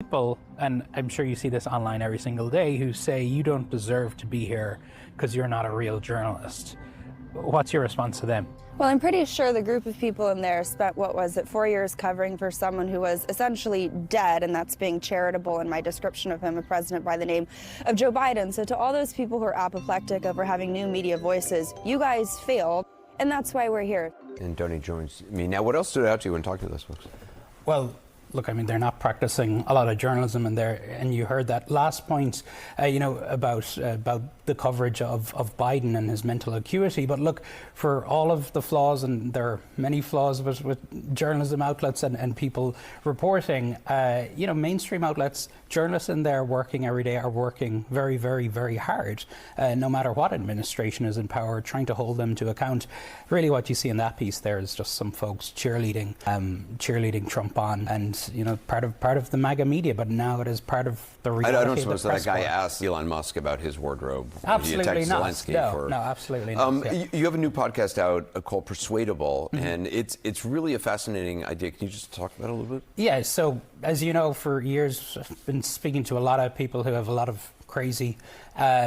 people, and I'm sure you see this online every single day, who say you don't deserve to be here because you're not a real journalist. What's your response to them? Well, I'm pretty sure the group of people in there spent, 4 years covering for someone who was essentially dead, and that's being charitable in my description of him, a president by the name of Joe Biden. So to all those people who are apoplectic over having new media voices, you guys failed, and that's why we're here. And Donny joins me. Now, what else stood out to you when talking to those folks? Well, look, I mean, they're not practicing a lot of journalism in there, and you heard that last point, about the coverage of Biden and his mental acuity. But look, for all of the flaws, and there are many flaws with journalism outlets and people reporting, mainstream outlets, journalists in there working every day are working very, very, very hard, no matter what administration is in power, trying to hold them to account. Really what you see in that piece there is just some folks cheerleading Trump on, and part of the MAGA media, but now it is part of the reality. I don't suppose that guy asked Elon Musk about his wardrobe. Absolutely not. Zelensky no, absolutely not. Yeah. You have a new podcast out called Persuadable, and it's really a fascinating idea. Can you just talk about it a little bit? Yeah, so as you know, for years I've been speaking to a lot of people who have a lot of crazy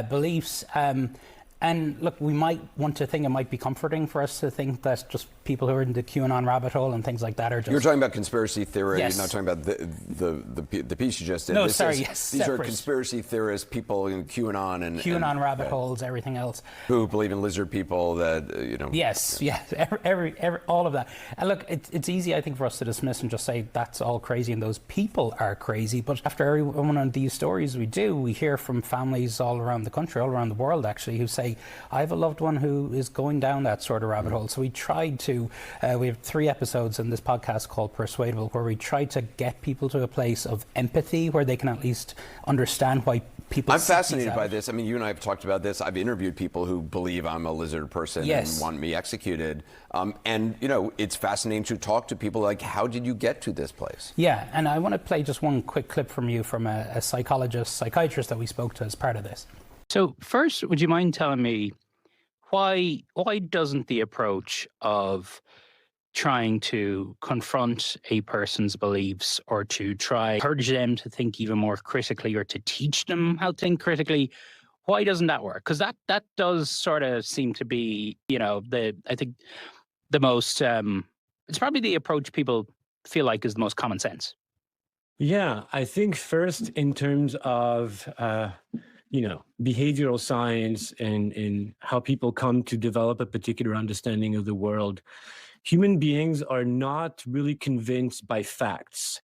beliefs. And look, we might want to think it might be comforting for us to think that just people who are in the QAnon rabbit hole and things like that are just... You're talking about conspiracy theory. Yes. You're not talking about the piece you just did. No, These separate. are conspiracy theorists, people in QAnon and QAnon rabbit holes, everything else. Who believe in lizard people that, Yes, every all of that. And look, it's easy, I think, for us to dismiss and just say that's all crazy and those people are crazy. But after every one of these stories we hear from families all around the country, all around the world actually, who say, I have a loved one who is going down that sort of rabbit hole. So we tried to, we have 3 episodes in this podcast called Persuadable, where we tried to get people to a place of empathy where they can at least understand why people... I'm fascinated by this. I mean, you and I have talked about this. I've interviewed people who believe I'm a lizard person and want me executed. And, it's fascinating to talk to people like, how did you get to this place? Yeah, and I want to play just one quick clip from you from a psychiatrist that we spoke to as part of this. So first, would you mind telling me why doesn't the approach of trying to confront a person's beliefs or to try encourage them to think even more critically or to teach them how to think critically, why doesn't that work? Because that does sort of seem to be, I think the most, it's probably the approach people feel like is the most common sense. Yeah, I think first in terms of... behavioral science and how people come to develop a particular understanding of the world, human beings are not really convinced by facts.